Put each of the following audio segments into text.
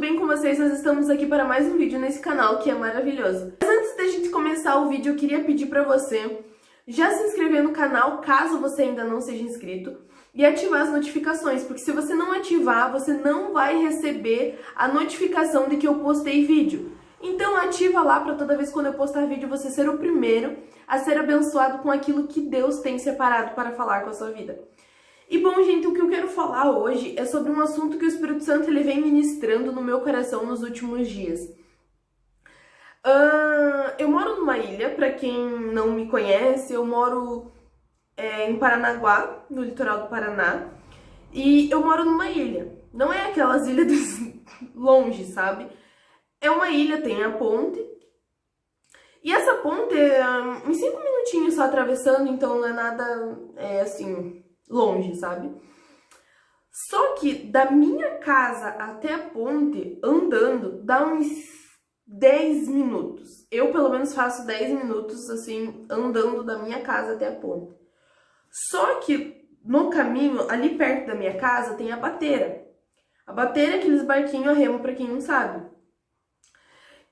bem com vocês? Nós estamos aqui para mais um vídeo nesse canal que é maravilhoso. Mas antes da gente começar o vídeo, eu queria pedir para você já se inscrever no canal, caso você ainda não seja inscrito, e ativar as notificações, porque se você não ativar, você não vai receber a notificação de que eu postei vídeo. Então ativa lá para toda vez quando eu postar vídeo você ser o primeiro a ser abençoado com aquilo que Deus tem separado para falar com a sua vida. E bom, gente, o que eu quero falar hoje é sobre um assunto que o Espírito Santo ele vem ministrando no meu coração nos últimos dias. Eu moro numa ilha, para quem não me conhece, eu moro em Paranaguá, no litoral do Paraná, e eu moro numa ilha. Não é aquelas ilhas longe, sabe? É uma ilha, tem a ponte, e essa ponte em 5 minutinhos só atravessando, então não é nada, assim, longe, sabe? Só que da minha casa até a ponte, andando, dá uns 10 minutos. Eu, pelo menos, faço 10 minutos, assim, andando da minha casa até a ponte. Só que no caminho, ali perto da minha casa, tem a bateira. A bateira é aqueles barquinhos a remo, pra quem não sabe.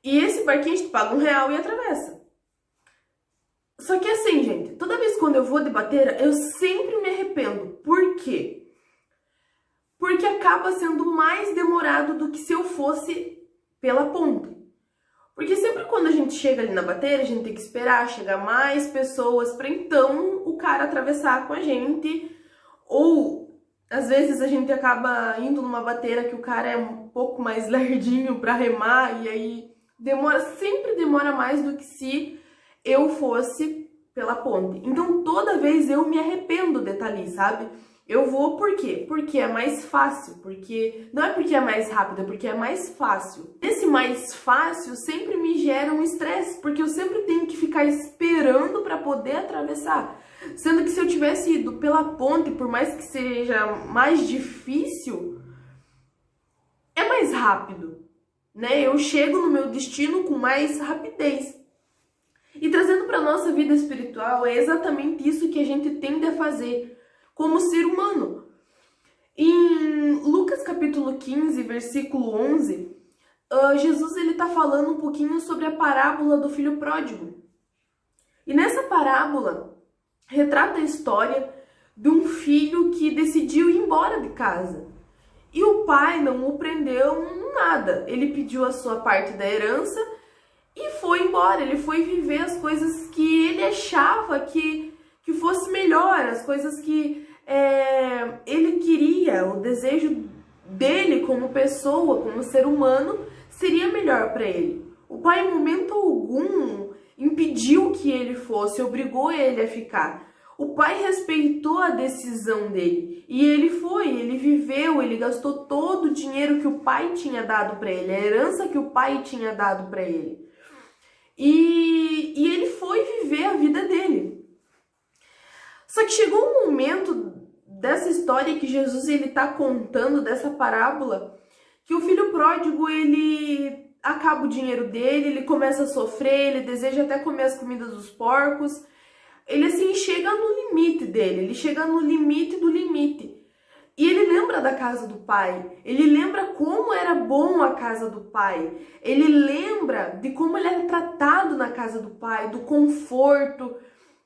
E esse barquinho a gente paga R$1 e atravessa. Só que assim, gente, toda vez quando eu vou de bateira, eu sempre me arrependo. Por quê? Porque acaba sendo mais demorado do que se eu fosse pela ponte. Porque sempre quando a gente chega ali na bateira, a gente tem que esperar chegar mais pessoas para então o cara atravessar com a gente. Ou, às vezes, a gente acaba indo numa bateira que o cara é um pouco mais lerdinho para remar e aí sempre demora mais do que se eu fosse pela ponte. Então, toda vez eu me arrependo de estar ali, sabe? Eu vou por quê? Porque é mais fácil, porque não é porque é mais rápido, é porque é mais fácil. Esse mais fácil sempre me gera um estresse, porque eu sempre tenho que ficar esperando para poder atravessar. Sendo que se eu tivesse ido pela ponte, por mais que seja mais difícil, é mais rápido, né? Eu chego no meu destino com mais rapidez. E trazendo para nossa vida espiritual, é exatamente isso que a gente tende a fazer como ser humano. Em Lucas capítulo 15, versículo 11, Jesus ele tá falando um pouquinho sobre a parábola do filho pródigo. E nessa parábola, retrata a história de um filho que decidiu ir embora de casa. E o pai não o prendeu em nada. Ele pediu a sua parte da herança e foi embora. Ele foi viver as coisas que ele achava que fosse melhor, as coisas que ele queria, o desejo dele como pessoa, como ser humano, seria melhor para ele. O pai, em momento algum, impediu que ele fosse, obrigou ele a ficar. O pai respeitou a decisão dele e ele foi, ele viveu, ele gastou todo o dinheiro que o pai tinha dado para ele, a herança que o pai tinha dado para ele. E ele foi viver a vida dele. Só que chegou um momento dessa história que Jesus ele tá contando, dessa parábola, que o filho pródigo, ele acaba o dinheiro dele, ele começa a sofrer, ele deseja até comer as comidas dos porcos. Ele assim chega no limite dele, ele chega no limite do limite. E ele lembra da casa do pai, ele lembra como era bom a casa do pai, ele lembra de como ele era tratado na casa do pai, do conforto,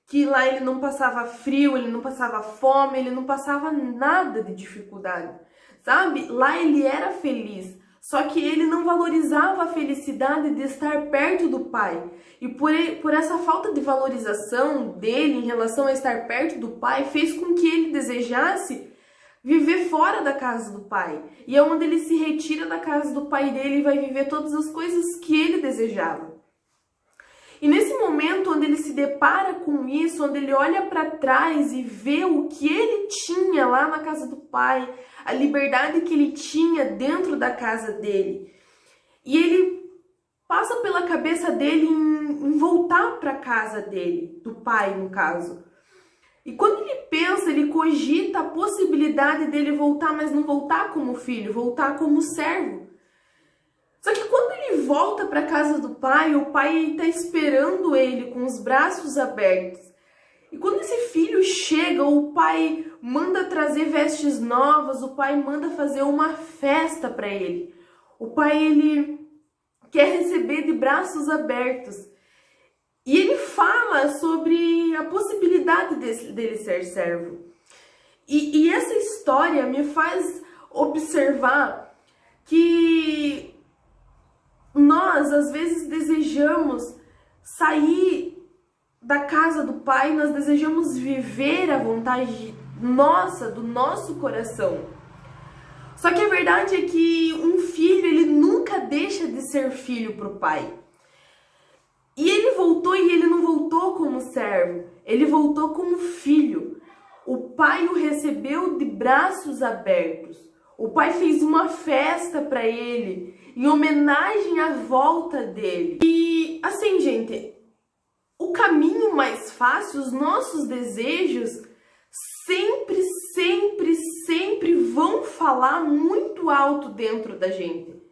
que lá ele não passava frio, ele não passava fome, ele não passava nada de dificuldade, sabe? Lá ele era feliz, só que ele não valorizava a felicidade de estar perto do pai. E por essa falta de valorização dele em relação a estar perto do pai, fez com que ele desejasse viver fora da casa do pai. E é onde ele se retira da casa do pai dele e vai viver todas as coisas que ele desejava. E nesse momento onde ele se depara com isso, onde ele olha para trás e vê o que ele tinha lá na casa do pai, a liberdade que ele tinha dentro da casa dele, e ele passa pela cabeça dele em voltar para a casa dele, do pai no caso. E quando ele pensa, ele cogita a possibilidade dele voltar, mas não voltar como filho, voltar como servo. Só que quando ele volta para a casa do pai, o pai está esperando ele com os braços abertos. E quando esse filho chega, o pai manda trazer vestes novas, o pai manda fazer uma festa para ele. O pai, ele quer receber de braços abertos. E ele fala sobre a possibilidade dele ser servo. E essa história me faz observar que nós, às vezes, desejamos sair da casa do Pai, nós desejamos viver a vontade nossa, do nosso coração. Só que a verdade é que um filho, ele nunca deixa de ser filho para o pai. E ele voltou, e ele não voltou como servo, ele voltou como filho. O pai o recebeu de braços abertos. O pai fez uma festa para ele, em homenagem à volta dele. E assim, gente, o caminho mais fácil, os nossos desejos, sempre vão falar muito alto dentro da gente.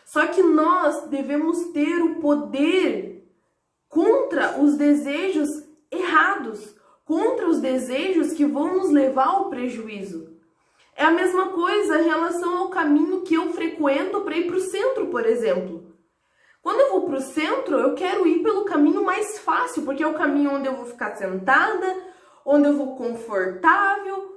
Só que nós devemos ter o poder contra os desejos errados, contra os desejos que vão nos levar ao prejuízo. É a mesma coisa em relação ao caminho que eu frequento para ir para o centro, por exemplo. Quando eu vou para o centro, eu quero ir pelo caminho mais fácil, porque é o caminho onde eu vou ficar sentada, onde eu vou confortável,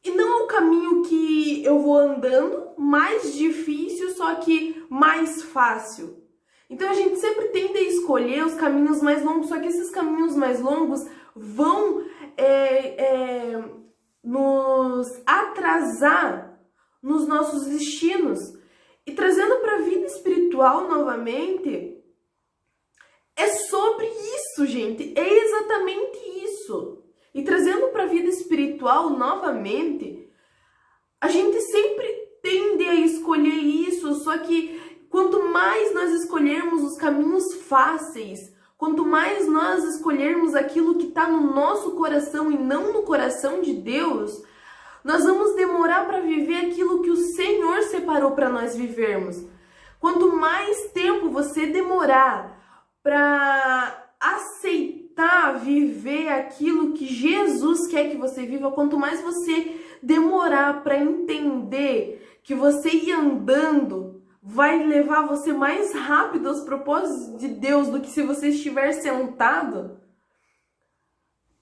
e não é o caminho que eu vou andando, mais difícil, só que mais fácil. Então a gente sempre tende a escolher os caminhos mais longos, só que esses caminhos mais longos vão nos atrasar nos nossos destinos. E trazendo para a vida espiritual novamente, é sobre isso, gente, é exatamente isso. E trazendo para a vida espiritual novamente, a gente sempre tende a escolher isso, só que quanto mais nós escolhermos os caminhos fáceis, quanto mais nós escolhermos aquilo que está no nosso coração e não no coração de Deus, nós vamos demorar para viver aquilo que o Senhor separou para nós vivermos. Quanto mais tempo você demorar para aceitar viver aquilo que Jesus quer que você viva, quanto mais você demorar para entender que você ir andando vai levar você mais rápido aos propósitos de Deus do que se você estiver sentado,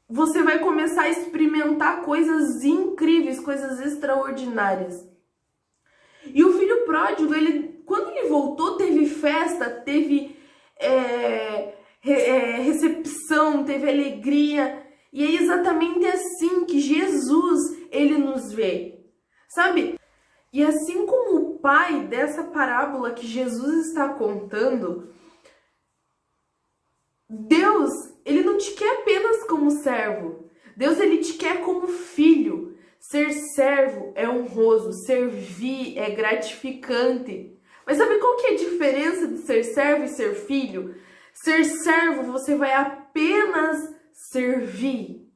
você vai começar a experimentar coisas incríveis, coisas extraordinárias. E o filho pródigo, quando ele voltou, teve festa, teve recepção, teve alegria. E é exatamente assim que Jesus, ele nos vê, sabe? E assim como o pai dessa parábola que Jesus está contando, Deus, ele não te quer apenas como servo. Deus, ele te quer como filho. Ser servo é honroso, servir é gratificante. Mas sabe qual que é a diferença de ser servo e ser filho? Ser servo, você vai apenas servir.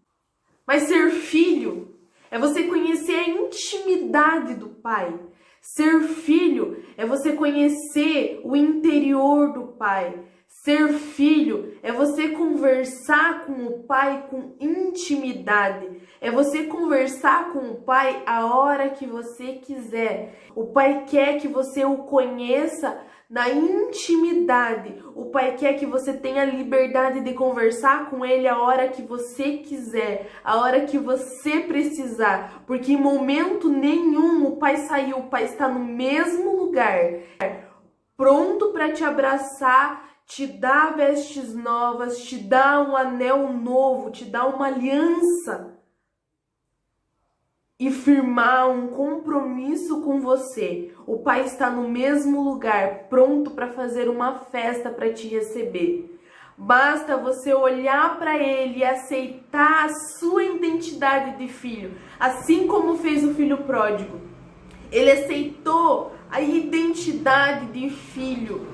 Mas ser filho é você conhecer a intimidade do pai. Ser filho é você conhecer o interior do pai. Ser filho é você conversar com o pai com intimidade. É você conversar com o pai a hora que você quiser. O pai quer que você o conheça na intimidade. O pai quer que você tenha liberdade de conversar com ele a hora que você quiser, a hora que você precisar. Porque em momento nenhum o pai saiu, o pai está no mesmo lugar, pronto para te abraçar, te dar vestes novas, te dar um anel novo, te dar uma aliança e firmar um compromisso com você. O pai está no mesmo lugar, pronto para fazer uma festa para te receber. Basta você olhar para ele e aceitar a sua identidade de filho, assim como fez o filho pródigo. Ele aceitou a identidade de filho.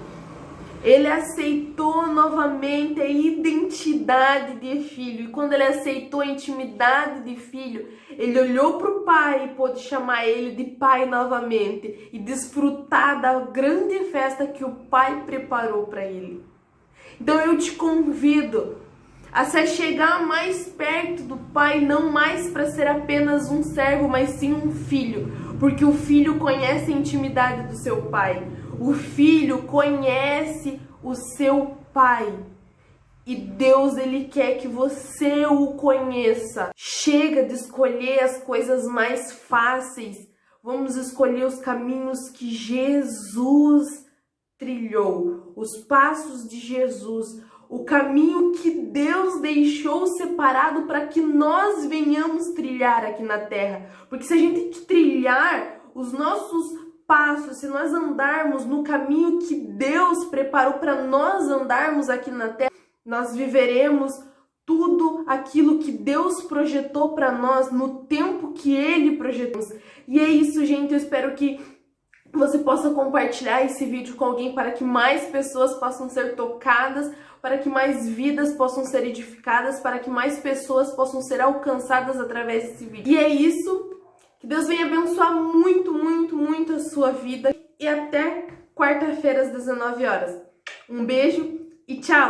Ele aceitou novamente a identidade de filho. E quando ele aceitou a intimidade de filho, ele olhou para o pai e pôde chamar ele de pai novamente e desfrutar da grande festa que o pai preparou para ele. Então eu te convido a se chegar mais perto do pai, não mais para ser apenas um servo, mas sim um filho. porque o filho conhece a intimidade do seu pai. O filho conhece o seu pai. E Deus, Ele quer que você o conheça. Chega de escolher as coisas mais fáceis. Vamos escolher os caminhos que Jesus trilhou, os passos de Jesus, o caminho que Deus deixou separado para que nós venhamos trilhar aqui na terra. Porque se a gente trilhar os nossos passos, se nós andarmos no caminho que Deus preparou para nós andarmos aqui na terra, nós viveremos tudo aquilo que Deus projetou para nós no tempo que Ele projetou. E é isso, gente. Eu espero que você possa compartilhar esse vídeo com alguém para que mais pessoas possam ser tocadas, para que mais vidas possam ser edificadas, para que mais pessoas possam ser alcançadas através desse vídeo. E é isso. Que Deus venha abençoar muito, muito, muito a sua vida. E até quarta-feira às 19 horas. Um beijo e tchau!